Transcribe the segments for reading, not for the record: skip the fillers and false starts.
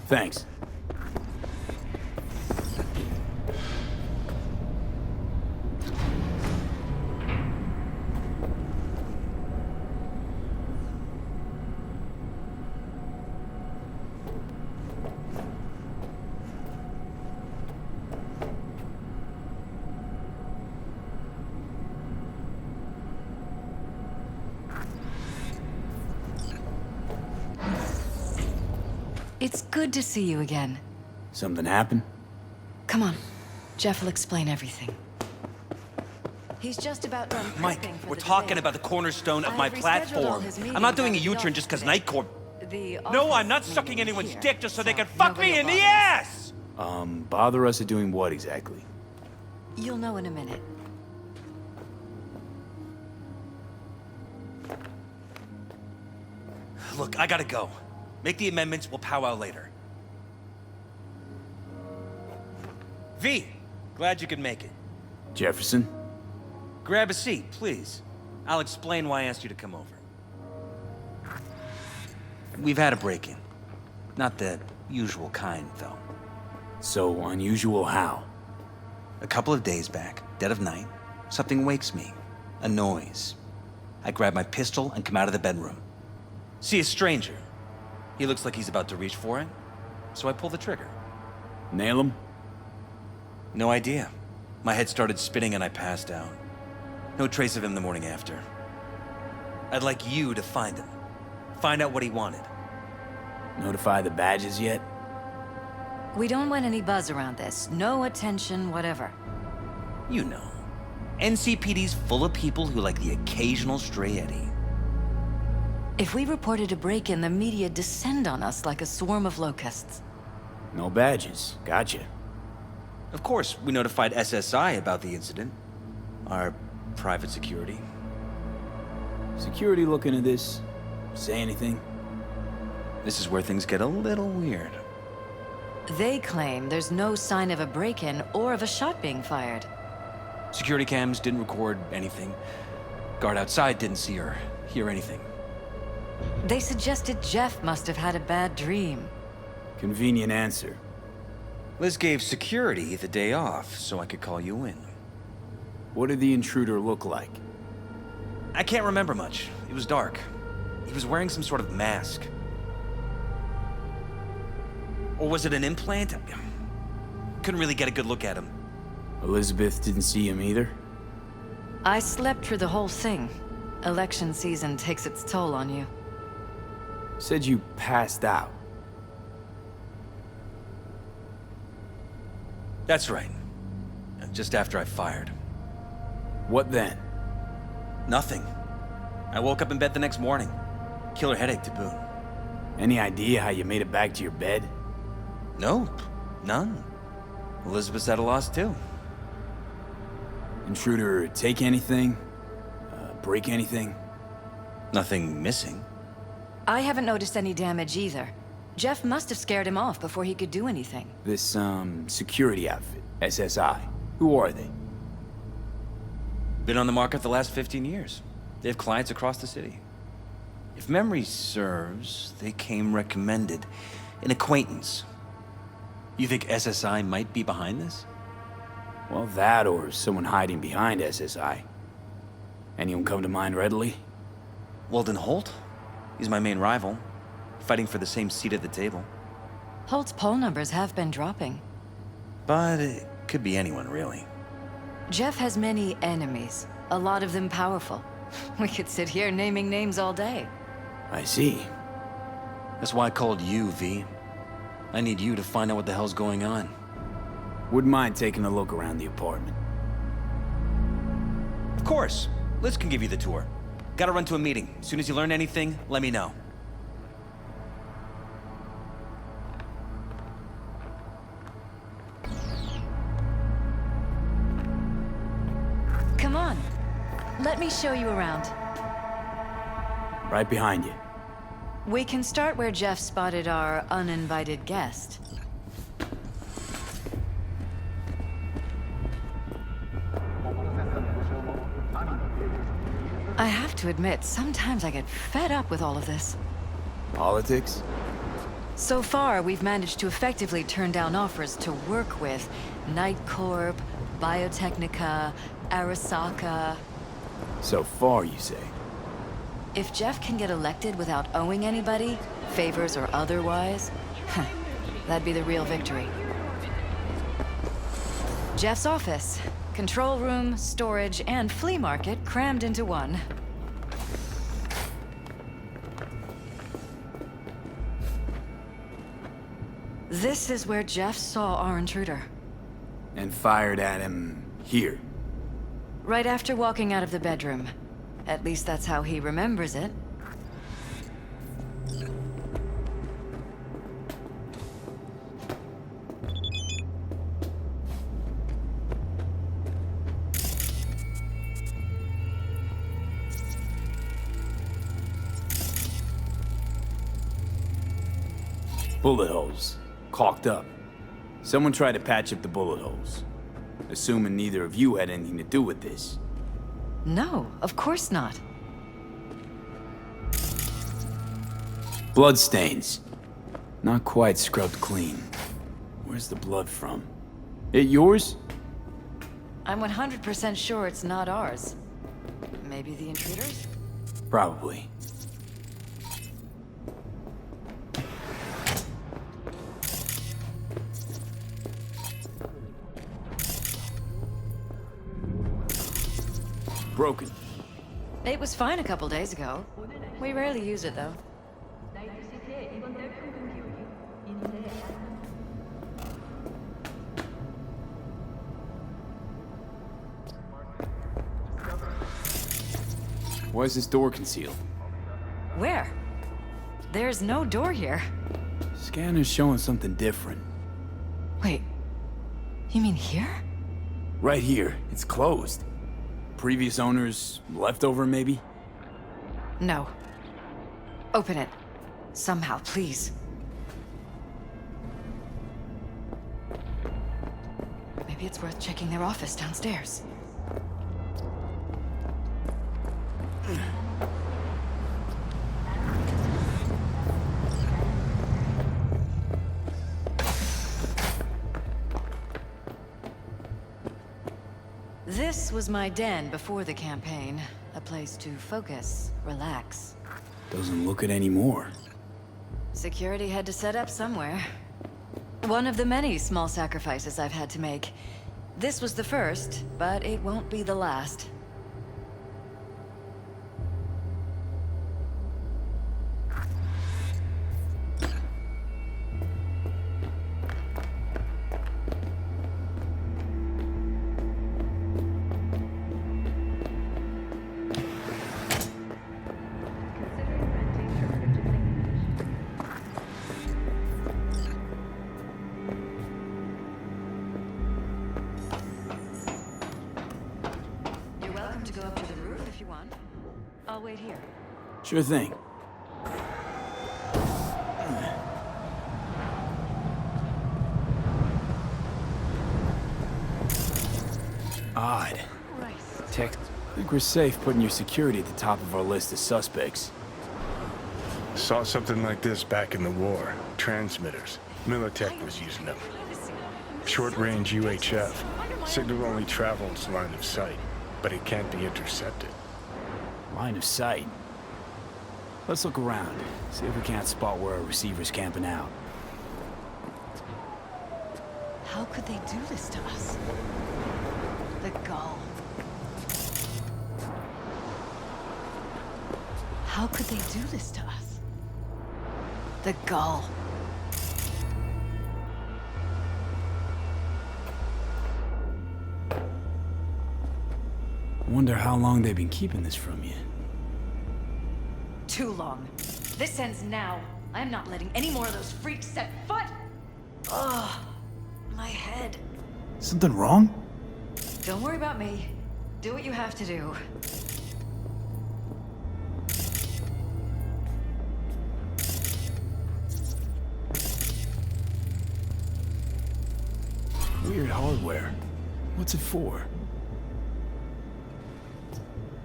Thanks. It's good to see you again. Something happened? Come on. Jeff will explain everything. He's just about done Mike, prepping for we're the talking debate. about the cornerstone of I've my rescheduled all platform. his I'm not doing a meetings U-turn out just because today. Night Corp... The No, I'm office not sucking meeting anyone's here, dick just so they can so fuck me nobody in the will ass! Bother us at doing what exactly? You'll know in a minute. Look, I gotta go. Make the amendments, we'll powwow later. V, glad you could make it. Jefferson? Grab a seat, please. I'll explain why I asked you to come over. We've had a break-in. Not the usual kind, though. So unusual how? A couple of days back, dead of night, something wakes me. A noise. I grab my pistol and come out of the bedroom. See a stranger. He looks like he's about to reach for it, so I pull the trigger. Nail him? No idea. My head started spinning and I passed out. No trace of him the morning after. I'd like you to find him. Find out what he wanted. Notify the badges yet? We don't want any buzz around this. No attention, whatever. You know. NCPD's full of people who like the occasional stray eddy. If we reported a break-in, the media descend on us like a swarm of locusts. No badges. Gotcha. Of course, we notified SSI about the incident. Our private security. Security looking at this? Say anything? This is where things get a little weird. They claim there's no sign of a break-in or of a shot being fired. Security cams didn't record anything. Guard outside didn't see or hear anything. They suggested Jeff must have had a bad dream. Convenient answer. Liz gave security the day off so I could call you in. What did the intruder look like? I can't remember much. It was dark. He was wearing some sort of mask. Or was it an implant? Couldn't really get a good look at him. Elizabeth didn't see him either? I slept through the whole thing. Election season takes its toll on you. Said you passed out. That's right. Just after I fired. What then? Nothing. I woke up in bed the next morning. Killer headache to boot. Any idea how you made it back to your bed? Nope. None. Elizabeth's at a loss too. Intruder take anything? Break anything? Nothing missing. I haven't noticed any damage either. Jeff must have scared him off before he could do anything. This, security outfit, SSI. Who are they? Been on the market the last 15 years. They have clients across the city. If memory serves, they came recommended. An acquaintance. You think SSI might be behind this? Well, that or someone hiding behind SSI. Anyone come to mind readily? Walden Holt? He's my main rival. Fighting for the same seat at the table. Holt's poll numbers have been dropping. But it could be anyone, really. Jeff has many enemies, a lot of them powerful. We could sit here naming names all day. I see. That's why I called you, V. I need you to find out what the hell's going on. Wouldn't mind taking a look around the apartment. Of course. Liz can give you the tour. Gotta run to a meeting. As soon as you learn anything, let me know. Come on. Let me show you around. Right behind you. We can start where Jeff spotted our uninvited guest. I have to admit, sometimes I get fed up with all of this. Politics? So far, we've managed to effectively turn down offers to work with Night Corp, Biotechnica, Arasaka. So far, you say? If Jeff can get elected without owing anybody, favors or otherwise, that'd be the real victory. Jeff's office. Control room, storage, and flea market crammed into one. This is where Jeff saw our intruder. And fired at him here. Right after walking out of the bedroom. At least that's how he remembers it. Bullet holes. Caulked up. Someone tried to patch up the bullet holes. Assuming neither of you had anything to do with this. No, of course not. Bloodstains. Not quite scrubbed clean. Where's the blood from? It yours? I'm 100% sure it's not ours. Maybe the intruders? Probably. Broken. It was fine a couple days ago. We rarely use it, though. Why is this door concealed? Where? There's no door here. Scanner's showing something different. Wait, you mean here? Right here. It's closed. Previous owners, leftover maybe? No. Open it. Somehow, please. Maybe it's worth checking their office downstairs. This was my den before the campaign. A place to focus, relax. Doesn't look it anymore. Security had to set up somewhere. One of the many small sacrifices I've had to make. This was the first, but it won't be the last. Go up to the roof if you want. I'll wait here. Sure thing. Odd. Tech. I think we're safe putting your security at the top of our list of suspects. Saw something like this back in the war. Transmitters. Militech was using them. Short-range UHF. Signal only travels line of sight, but it can't be intercepted. Line of sight. Let's look around. See if we can't spot where our receiver's camping out. How could they do this to us? The gall. How could they do this to us? The gall. Wonder how long they've been keeping this from you. Too long. This ends now. I'm not letting any more of those freaks set foot. Ugh. My head. Something wrong? Don't worry about me. Do what you have to do. Weird hardware. What's it for?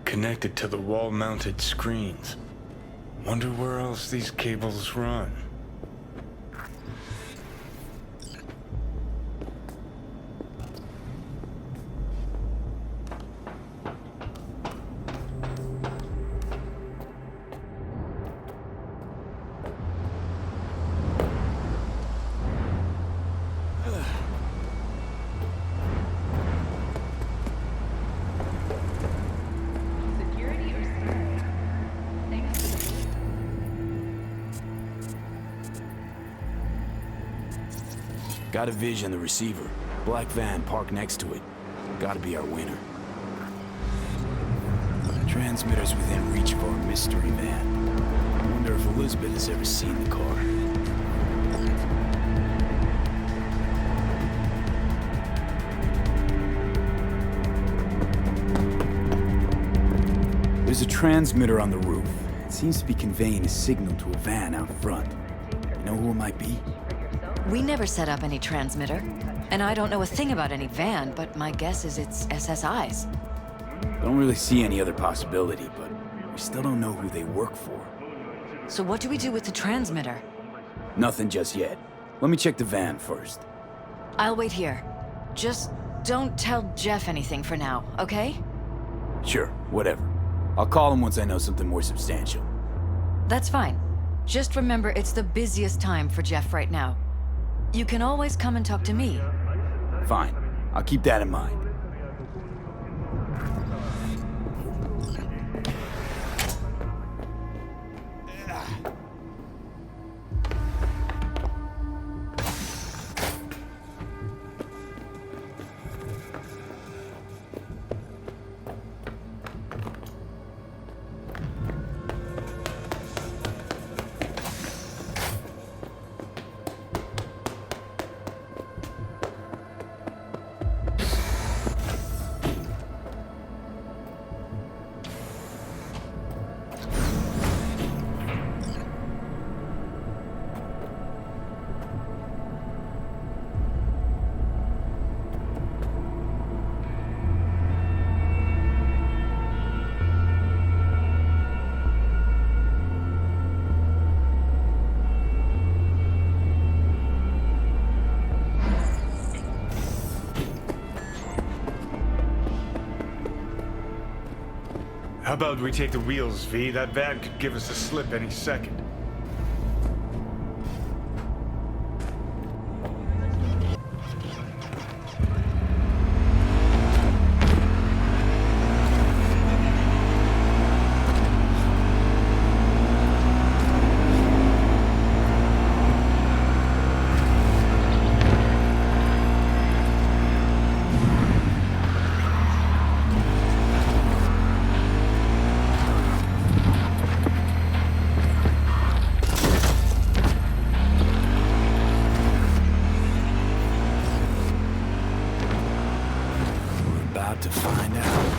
Connected to the wall-mounted screens. Wonder where else these cables run. Got a vision, the receiver. Black van parked next to it. Gotta be our winner. Transmitter's within reach of our mystery van. I wonder if Elizabeth has ever seen the car. There's a transmitter on the roof. It seems to be conveying a signal to a van out front. You know who it might be? We never set up any transmitter. And I don't know a thing about any van, but my guess is it's SSI's. Don't really see any other possibility, but we still don't know who they work for. So what do we do with the transmitter? Nothing just yet. Let me check the van first. I'll wait here. Just don't tell Jeff anything for now, okay? Sure, whatever. I'll call him once I know something more substantial. That's fine. Just remember it's the busiest time for Jeff right now. You can always come and talk to me. Fine. I'll keep that in mind. How about we take the wheels, V? That van could give us a slip any second. To find out.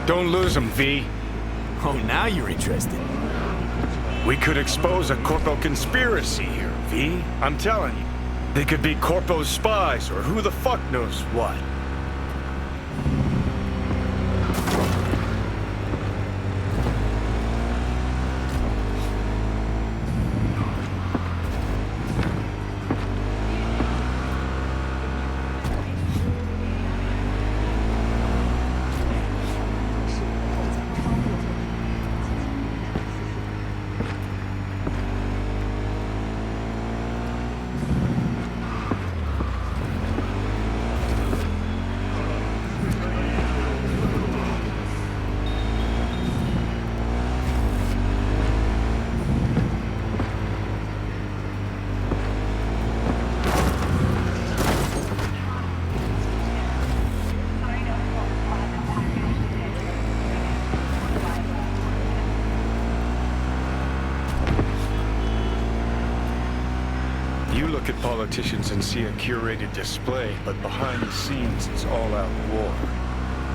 Don't lose them, V. Oh, now you're interested. We could expose a Corpo conspiracy here, V. I'm telling you. They could be Corpo's spies, or who the fuck knows what. You look at politicians and see a curated display, but behind the scenes it's all-out war.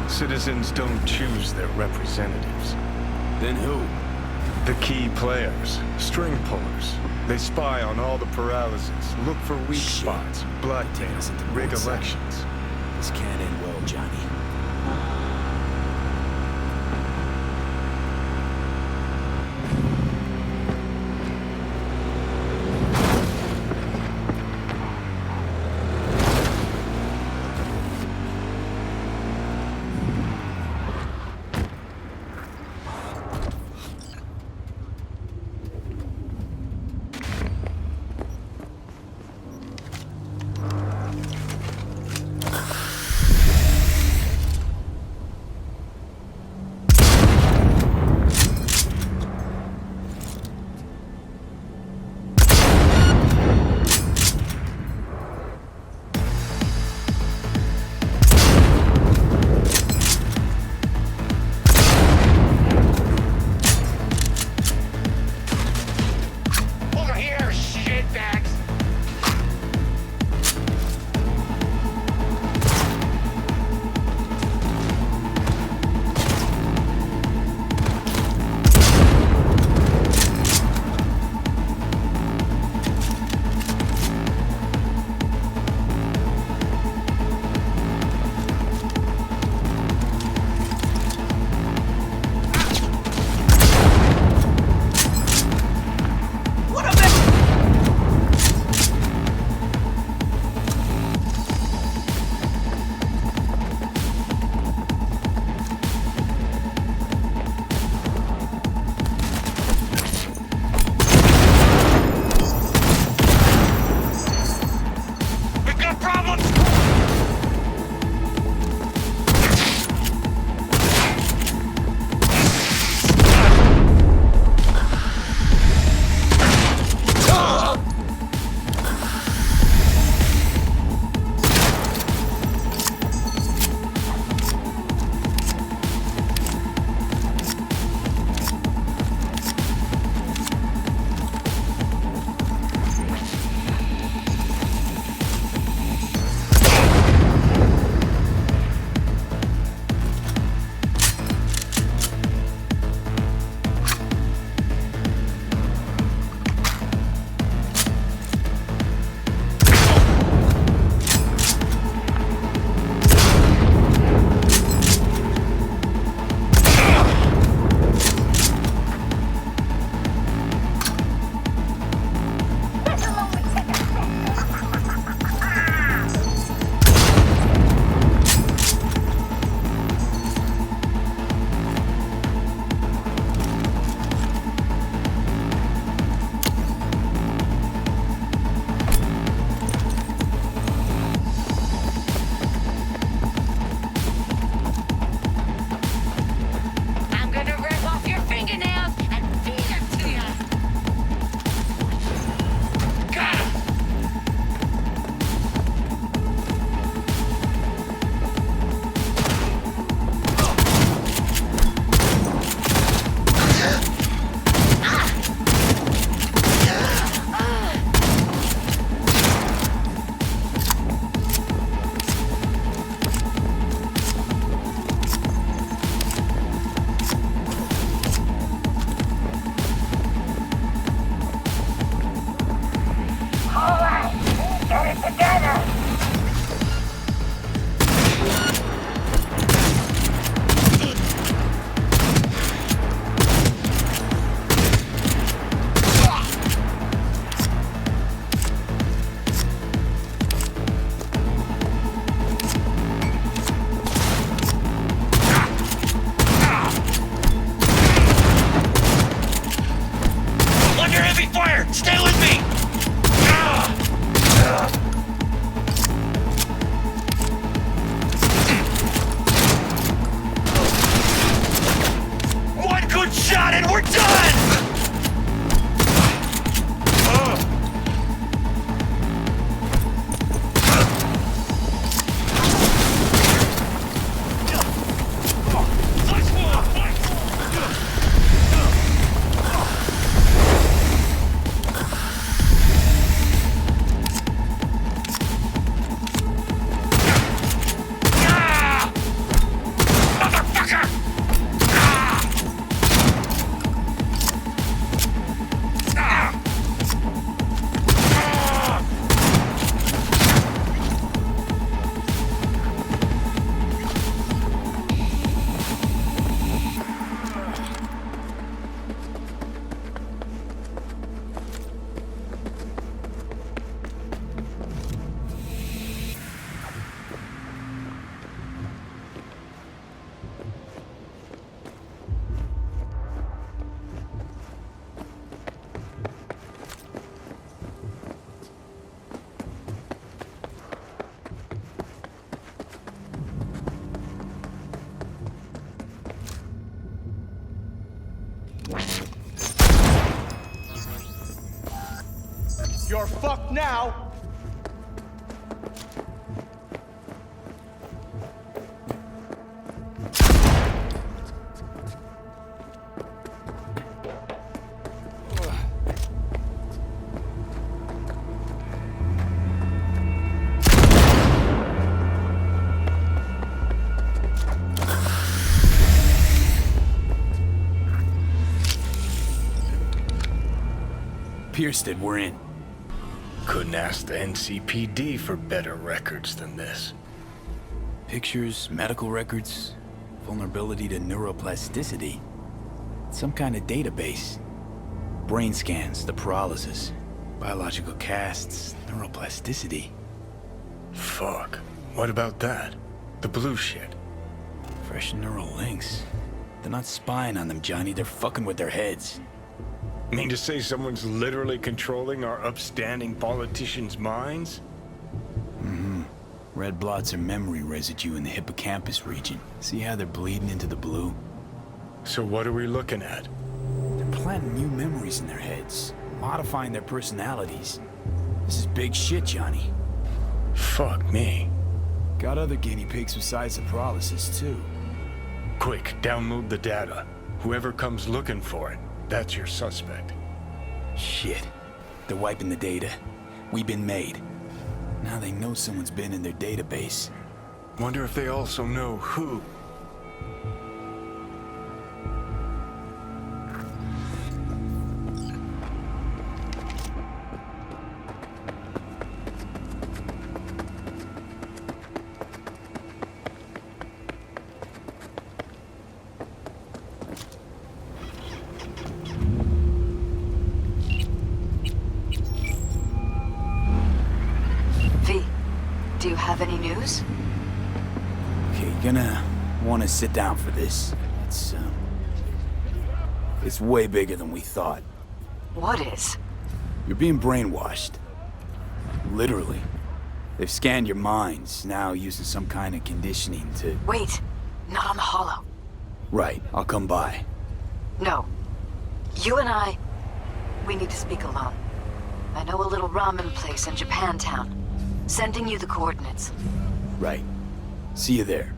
Citizens don't choose their representatives. Then who? The key players, string pullers. They spy on all the paralysis, look for weak Shit. spots, blackmail, Taking us into rig one side. elections. This can't end well, Johnny. Under heavy fire! Stay with me! One good shot and we're done! You're fucked now! Pierced it, we're in. Couldn't ask the NCPD for better records than this. Pictures, medical records, vulnerability to neuroplasticity. Some kind of database. Brain scans, the paralysis, biological casts, neuroplasticity. Fuck. What about that? The blue shit. Fresh neural links. They're not spying on them, Johnny. They're fucking with their heads. Mean to say someone's literally controlling our upstanding politicians' minds? Red blots are memory residue in the hippocampus region. See how they're bleeding into the blue? So what are we looking at? They're planting new memories in their heads, modifying their personalities. This is big shit, Johnny. Fuck me. Got other guinea pigs besides the paralysis, too. Quick, download the data. Whoever comes looking for it, that's your suspect. Shit. They're wiping the data. We've been made. Now they know someone's been in their database. Wonder if they also know who. Do you have any news? Okay, you're gonna want to sit down for this. It's way bigger than we thought. What is? You're being brainwashed. Literally. They've scanned your minds, now using some kind of conditioning to... Wait, not on the holo. Right, I'll come by. No. You and I, we need to speak alone. I know a little ramen place in Japantown. Sending you the coordinates. Right. See you there.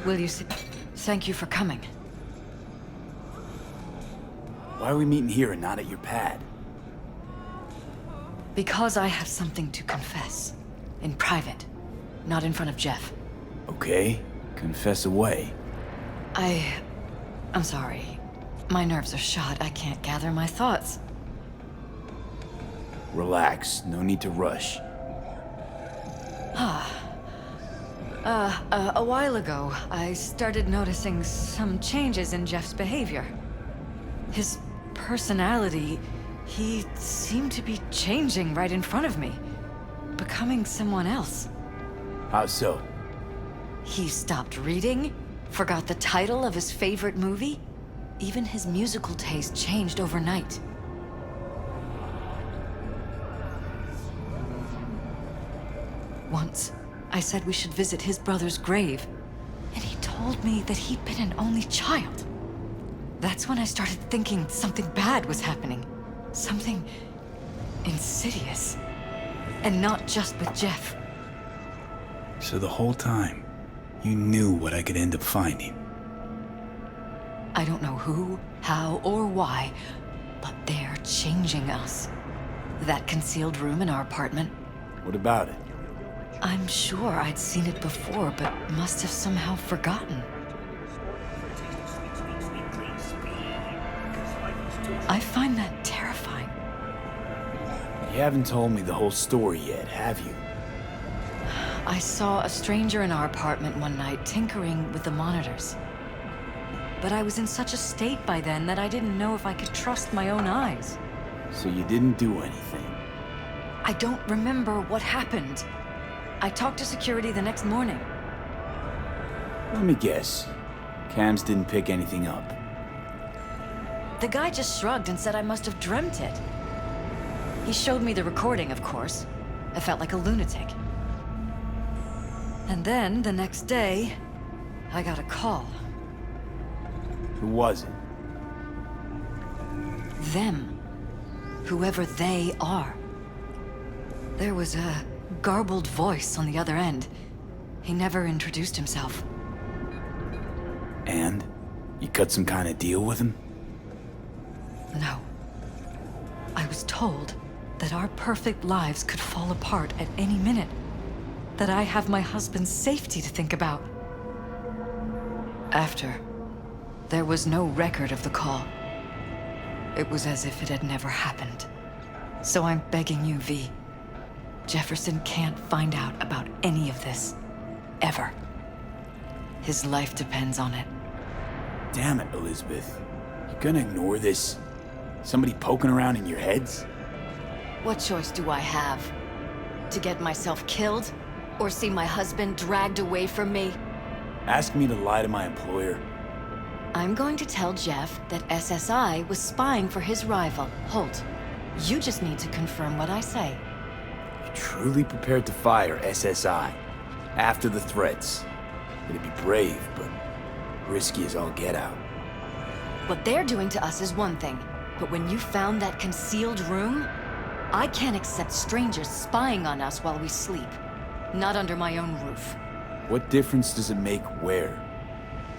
Will you sit? Thank you for coming. Why are we meeting here and not at your pad? Because I have something to confess. In private. Not in front of Jeff. Okay, confess away. I'm sorry. My nerves are shot. I can't gather my thoughts. Relax, no need to rush. A while ago, I started noticing some changes in Jeff's behavior. His personality, he seemed to be changing right in front of me. Becoming someone else. How so? He stopped reading, forgot the title of his favorite movie. Even his musical taste changed overnight. Once, I said we should visit his brother's grave, and he told me that he'd been an only child. That's when I started thinking something bad was happening. Something insidious. And not just with Jeff. So the whole time, you knew what I could end up finding. I don't know who, how, or why, but they're changing us. That concealed room in our apartment, What about it? I'm sure I'd seen it before, but must have somehow forgotten. I find that terrifying. You haven't told me the whole story yet, have you? I saw a stranger in our apartment one night tinkering with the monitors. But I was in such a state by then that I didn't know if I could trust my own eyes. So you didn't do anything? I don't remember what happened. I talked to security the next morning. Let me guess. Cams didn't pick anything up. The guy just shrugged and said I must have dreamt it. He showed me the recording, of course. I felt like a lunatic. And then, the next day, I got a call. Who was it? Them. Whoever they are. There was a garbled voice on the other end. He never introduced himself. And? You cut some kind of deal with him? No. I was told that our perfect lives could fall apart at any minute. That I have my husband's safety to think about. After, there was no record of the call. It was as if it had never happened. So I'm begging you, V. Jefferson can't find out about any of this. Ever. His life depends on it. Damn it, Elizabeth. You gonna ignore this? Somebody poking around in your heads? What choice do I have? To get myself killed? Or see my husband dragged away from me? Ask me to lie to my employer? I'm going to tell Jeff that SSI was spying for his rival, Holt. You just need to confirm what I say. You're truly prepared to fire SSI? After the threats? It'd be brave, but risky as all get out. What they're doing to us is one thing, but when you found that concealed room, I can't accept strangers spying on us while we sleep. Not under my own roof. What difference does it make where?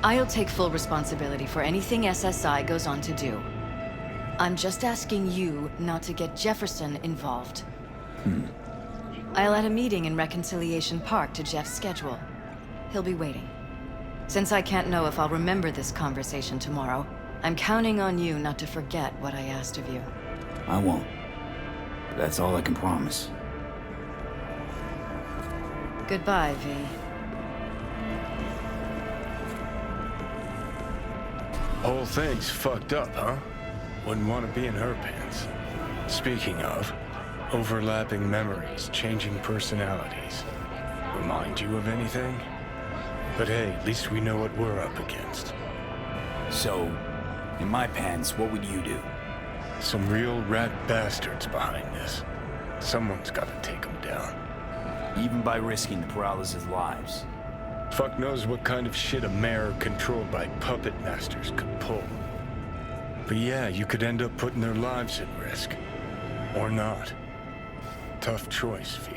I'll take full responsibility for anything SSI goes on to do. I'm just asking you not to get Jefferson involved. I'll add a meeting in Reconciliation Park to Jeff's schedule. He'll be waiting. Since I can't know if I'll remember this conversation tomorrow, I'm counting on you not to forget what I asked of you. I won't. But that's all I can promise. Goodbye, V. Whole thing's fucked up, huh? Wouldn't want to be in her pants. Speaking of, overlapping memories, changing personalities. Remind you of anything? But hey, at least we know what we're up against. So, in my pants, what would you do? Some real rat bastards behind this. Someone's gotta take them down. Even by risking the Perales' lives. Fuck knows what kind of shit a mayor controlled by puppet masters could pull. But yeah, you could end up putting their lives at risk. Or not. Tough choice, V.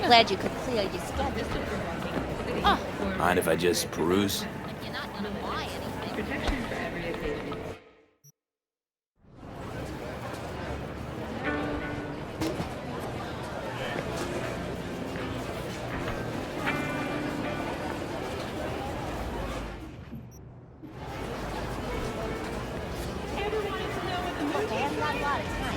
Glad you could clear your schedule. Mind if I just peruse? You're not gonna buy anything. They haven't got a lot of time.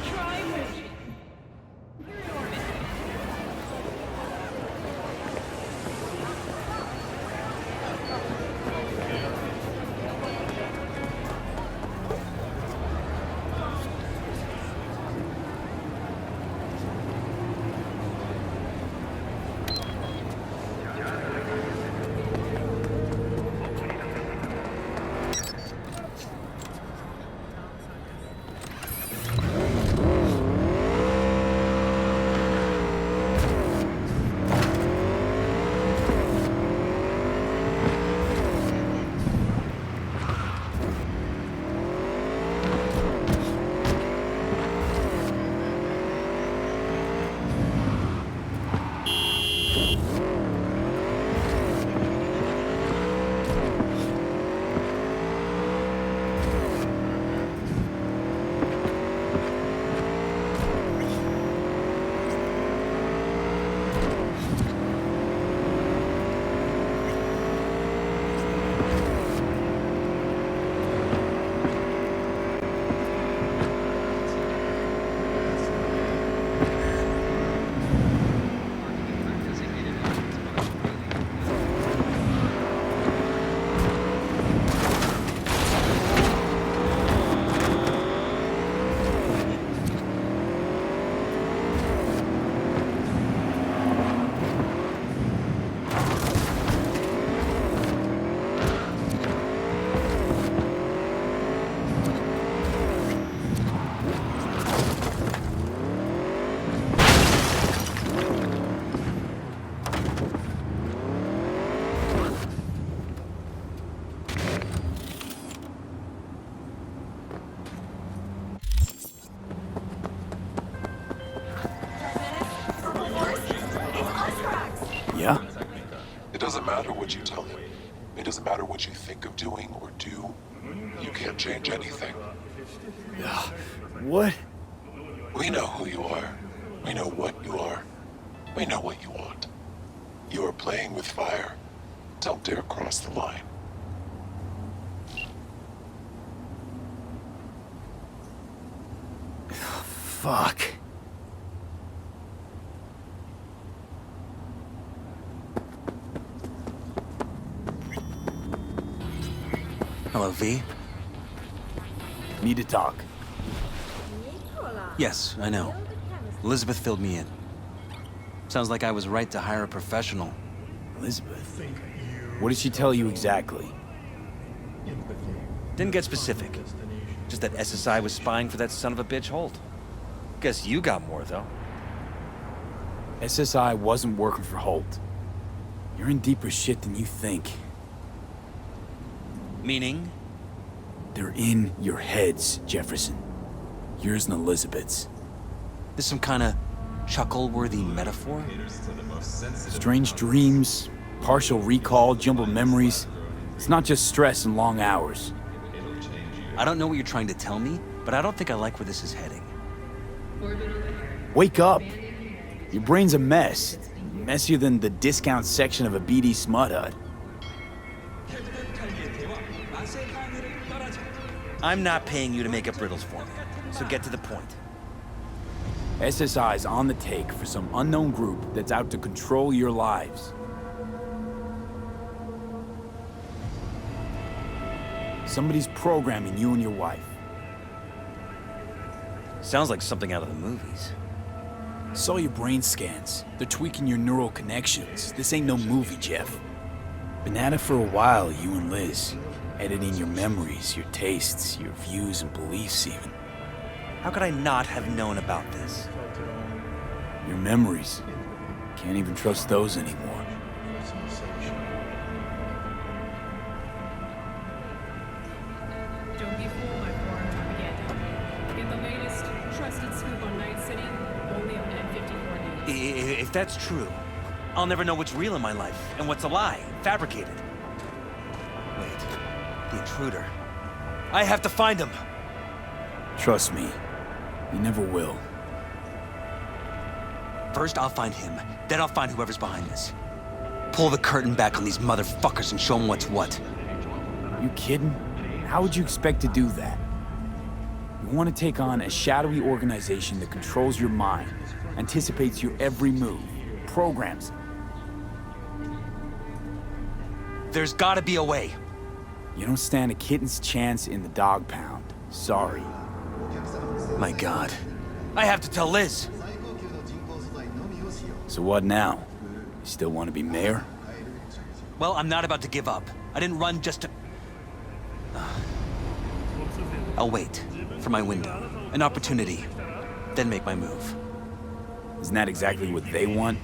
Yeah? It doesn't matter what you tell him. It doesn't matter what you think of doing or do. You can't change anything. What? We know who you are. We know what you are. We know what you want. You are playing with fire. Don't dare cross the line. Fuck. Hello, V. Need to talk. Yes, I know. Elizabeth filled me in. Sounds like I was right to hire a professional. Elizabeth? What did she tell you exactly? Didn't get specific. Just that SSI was spying for that son of a bitch Holt. Guess you got more, though. SSI wasn't working for Holt. You're in deeper shit than you think. Meaning? They're in your heads, Jefferson. Yours and Elizabeth's. This some kind of chuckle-worthy metaphor? Strange dreams, partial recall, jumbled memories. It's not just stress and long hours. I don't know what you're trying to tell me, but I don't think I like where this is heading. Wake up! Your brain's a mess. Messier than the discount section of a BD smut hut. I'm not paying you to make up riddles for me, so get to the point. SSI's on the take for some unknown group that's out to control your lives. Somebody's programming you and your wife. Sounds like something out of the movies. Saw your brain scans. They're tweaking your neural connections. This ain't no movie, Jeff. Been at it for a while, you and Liz. Editing your memories, your tastes, your views and beliefs even. How could I not have known about this? Your memories. Can't even trust those anymore. If that's true, I'll never know what's real in my life and what's a lie, fabricated. Wait, the intruder. I have to find him! Trust me, you never will. First, I'll find him. Then I'll find whoever's behind this. Pull the curtain back on these motherfuckers and show them what's what. You kidding? How would you expect to do that? You want to take on a shadowy organization that controls your mind, anticipates your every move, programs. There's gotta be a way. You don't stand a kitten's chance in the dog pound. Sorry. My God. I have to tell Liz. So what now? You still want to be mayor? Well, I'm not about to give up. I didn't run just to... I'll wait for my window, an opportunity, then make my move. Isn't that exactly what they want?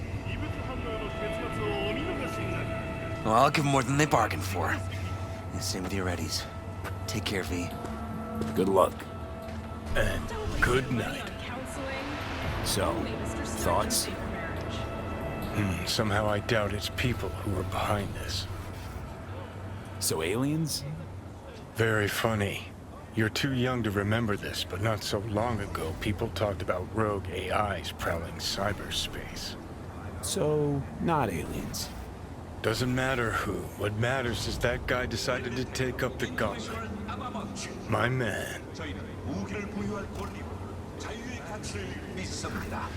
Well, I'll give them more than they bargained for. And same with your Eddies. Take care, V. Good luck. And good night. So, thoughts? Somehow I doubt it's people who are behind this. So aliens? Very funny. You're too young to remember this, but not so long ago, people talked about rogue AIs prowling cyberspace. So, not aliens. Doesn't matter who. What matters is that guy decided to take up the gauntlet. My man. 저희는 무기를 보유할 권리와 자유의 가치를 믿습니다.